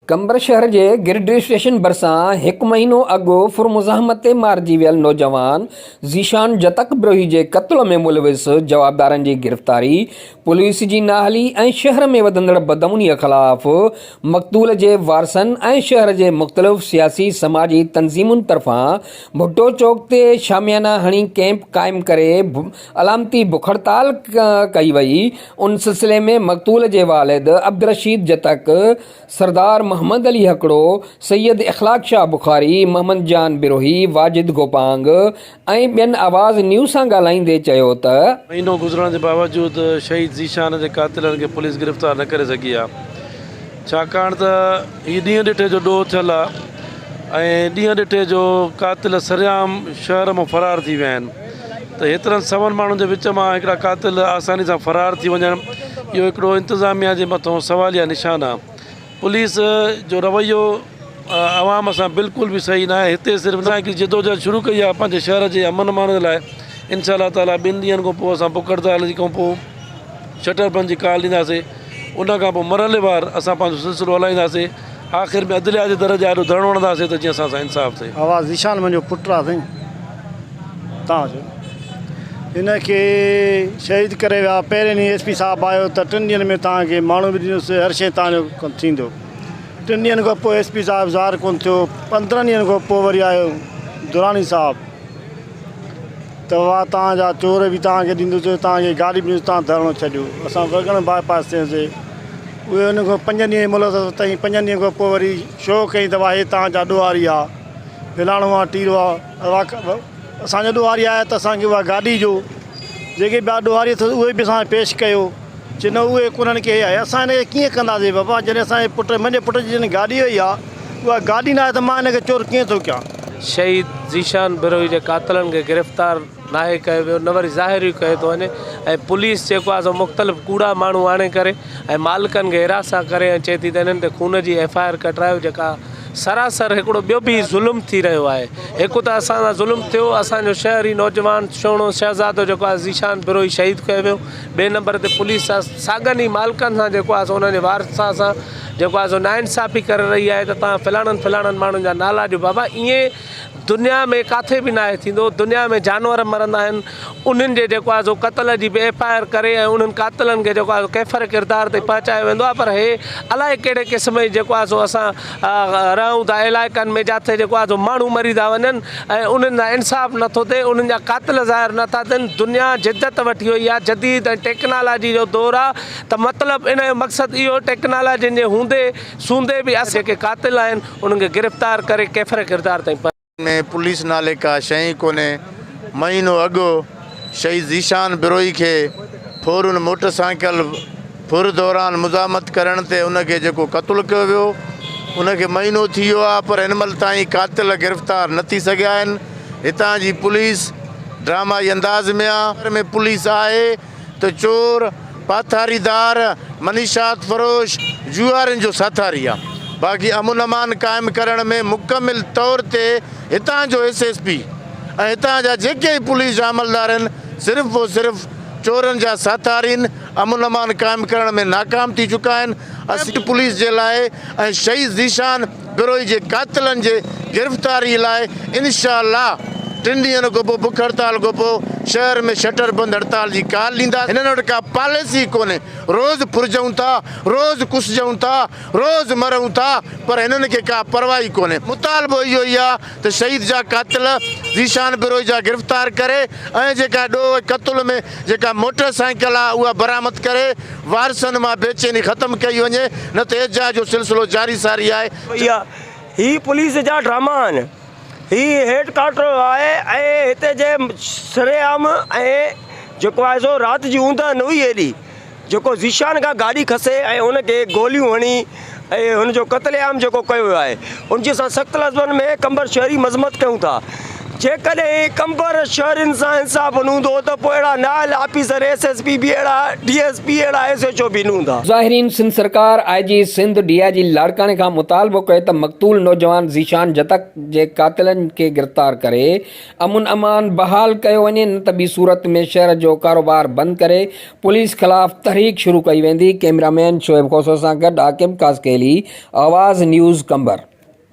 कंबर शहर के गिरडि स्टेशन भरिसां हिकु महीनो अॻु फुरमुज़ाहमत ते मारिजी वियल नौजवान ज़ीशान जतक बिरोही जे क़त्ल में मुलविस जवाबदारनि जी गिरफ़्तारी, पुलिस जी नाहली ऐं शहर में वधंदड़ बदअमनीअ ख़िलाफ़ मक़तूल जे वारसनि ऐं शहर जे मुख़्तलिफ़ सियासी समाजी तंज़ीमुनि तरफ़ां भुट्टो चौक ते शामियाना हणी कैंप क़ाइमु करे अलामती बुख हड़ताल कई वई। उन सिलसिले में मक़तूल जे वालिद अब्दुलरशीद जतक, सरदार मोहम्मद अली हकड़ो, सैयद इख़लाक़ शाह बुखारी, मोहम्मद जान बिरोही, वाजिद गोपांग ऐं ॿियनि आवाज़ न्यूज़ सां ॻाल्हाईंदे चयो त महीनो गुज़रण जे बावजूदि शहीद ज़ीशान जे क़ातिलनि खे पुलिस गिरफ़्तार न करे सघी आहे, छाकाणि त हीउ ॾींहुं ॾिठे जो ॾोह थियल आहे ऐं ॾींहुं ॾिठे जो क़ातिल सरेआम शहर मां फ़रार थी विया आहिनि। त हेतिरनि सवनि माण्हुनि जे विच मां हिकिड़ा क़ातिल आसानी सां फ़रार थी वञणु इहो हिकिड़ो इंतिज़ामिया जे मथां सवालिया निशान आहे। पुलिस जो रवैयो आवाम सां बिल्कुलु बि सही न आहे। हिते सिर्फ़ु असांखे जिदोजहद शुरू कई आहे पंहिंजे शहर जे अमन अमान जे लाइ। इंशाअल्लाह ताला ॿिनि ॾींहंनि खां पोइ असां बुख हड़ताल खां पोइ शटर बंदि जी कॉल ॾींदासीं। उन खां पोइ मरहलेवार असां पंहिंजो सिलसिलो हलाईंदासीं। आख़िर में अदलिया जे दर जा धरणो वणंदासीं त जीअं असां सां इंसाफ़ थिए। आवाज़ ज़ीशान मुंहिंजो पुटु आहे साईं, तव्हांजो हिनखे शहीद करे विया। पहिरें ॾींहुं एस पी साहिबु आयो त 3 ॾींहंनि में तव्हांखे माण्हू बि ॾींदुसि, हर शइ तव्हांजो कमु थींदो। 3 ॾींहंनि खां पोइ एस पी साहिबु ज़ाहिर कोन थियो। 15 ॾींहंनि खां पोइ वरी आयो दुरानी साहिबु त उहा तव्हांजा चोर बि तव्हांखे ॾींदुसि, तव्हांखे गाॾी बि ॾींदुसि, तव्हां धरणो छॾियो। असां वगण बाईपास थियासीं, उहे हुन खां 5 ॾींहं मुलज़ ताईं 5 ॾींहं खां पोइ वरी शो कई त हे तव्हांजा ॾोहारी आहे, फिलाणो आहे, टीरो आहे। असांजो ॾोहारी आहे त असांखे उहा गाॾी जो जेके ॿिया ॾोहारी अथसि उहे बि असां पेश कयो। चई न उहे कोन्हनि खे आहे। असां हिनखे कीअं कंदासीं बाबा, जॾहिं असांजे मुंहिंजे पुट जी जॾहिं गाॾी हुई आहे, उहा गाॾी न आहे त मां हिनखे चोर कीअं थो कयां। शहीद ज़ीशान बिरोही जे क़ातिलनि खे गिरफ़्तार नाहे कयो वियो, न वरी ज़ाहिर ई कयो थो वञे। ऐं पुलिस जेको आहे सो मुख़्तलिफ़ कूड़ा माण्हू आणे करे ऐं मालिकनि खे हिरासा करे ऐं चए थी त हिननि ते खून जी FIR कटायो, जेका सरासर हिकिड़ो ॿियो बि ज़ुल्म थी रहियो आहे। हिकु त असां सां ज़ुल्म थियो, असांजो शहरी नौजवान सुहिणो शहज़ादो जेको आहे ज़ीशान बिरोही शहीद कयो वियो। ॿिए नंबर ते पुलिस सां साॻियनि ई मालिकनि सां जेको आहे सो उन्हनि जे वारसा सां जेको आहे सो नाइंसाफ़ी करे रही आहे त तव्हां फलाणनि माण्हुनि जा नाला ॾियो। बाबा ईअं दुनिया में किथे बि न आहे थींदो। दुनिया में जानवर मरंदा आहिनि, उन्हनि जे जेको आहे सो क़त्ल जी बि FIR करे ऐं उन्हनि क़ातिलनि खे जेको आहे कैफ़र किरदार ते पहुचायो वेंदो आहे। पर हे अलाए कहिड़े क़िस्म जी जेको आहे सो असां रहूं था इलाइक़नि में जिथे जेको आहे सो माण्हू मरी था वञनि ऐं उन्हनि जा इंसाफ़ नथो थिए, उन्हनि जा क़ातिल ज़ाहिर नथा थियनि। दुनिया जिदत वठी वई आहे, जदीद ऐं टेक्नोलॉजी जो दौरु आहे। त मतिलबु इन जो मक़सदु इहो टेक्नोलॉजी जे हूंदे सूंदे बि असां जेके क़ातिल आहिनि उन्हनि खे गिरफ़्तार करे कैफ़र किरदार ताईं में पुलिस नाले का शइ कोन्हे। महीनो अॻु शहीद ज़ीशान बिरोही खे फ़ौरन मोटरसाइकिल फुर दौरान मुज़ाहमत करण ते उनखे जेको क़त्ल कयो वियो, उनखे महीनो थी वियो आहे, पर हिन महिल ताईं क़ातिल गिरफ़्तार न थी सघिया आहिनि। हितां जी पुलिस ड्रामाई अंदाज़ में आहे। में पुलिस आहे त चोर, पाथारीदार, मनीशात फरोश, जुआरनि जो साथारी आहे। बाक़ी अमन अमान क़ाइमु करण में मुकमिल तौर ते हितां जो SSP ऐं हितां जा जेके पुलिस जा अमलदार आहिनि सिर्फ़ु चोरनि जा साथारी आहिनि। अमन अमान क़ाइमु करण में नाकाम थी चुका आहिनि। असीं पुलिस जे लाइ ऐं शहीद ज़ीशान बिरोही जे क़ातिलनि जे गिरफ़्तारी लाइ इंशाअल्लाह 3 ॾींहंनि खां पोइ बुख हड़ताल खां पोइ शहर में शटर बंदि हड़ताल जी कॉल ॾींदा। हिननि वटि का पॉलिसी कोन्हे। रोज़ फुरजूं था, रोज़ कुसजूं था, रोज़ मरूं था, पर हिननि खे का परवाही कोन्हे। मुतालबो इहो ई आहे त शहीद जा क़ातिल ज़ीशान बिरोही जा गिरफ़्तार करे ऐं जेका ॾोह क़त्ल में जेका मोटरसाइकिल आहे उहा बरामद करे वारसनि मां बेचैनी ख़तमु कई वञे, न त एजाज जो सिलसिलो जारी सारी आहे। ही पुलिस जा ड्रामा आहिनि। ही हेड क्वार्टर आहे ऐं हिते जे सरेआम ऐं जेको आहे सो राति जी ऊंदहि न हुई हेॾी, जेको ज़ीशान खां गाॾी खसे ऐं उनखे गोलियूं हणी ऐं हुनजो क़त्लेआम जेको कयो वियो आहे, उनजी असां सख़्तु लफ़्ज़नि में कंबर शहरी मज़म्मत कयूं था। जेकॾहिं कंबर शहरनि सां इंसाफ़ न हूंदो त पोइ अहिड़ा नायल ऑफिसर SSP बि अहिड़ा DSP अहिड़ा SHO बि न हूंदा। ज़ाहिरीन, सिंध सरकार IG सिंध DIG लाड़काने खां मुतालबो कयो त मक़तूल नौजवान ज़ीशान जतक जे कातिलनि खे गिरफ़्तार करे अमुन अमान बहाल कयो वञे, न त ॿी सूरत में शहर जो कारोबार बंदि करे पुलिस ख़िलाफ़ तहरीक शुरू कई वेंदी। कैमरामैन शोएब खोसो सां गॾु आकिब कासकेली, आवाज़ न्यूज़ कंबर।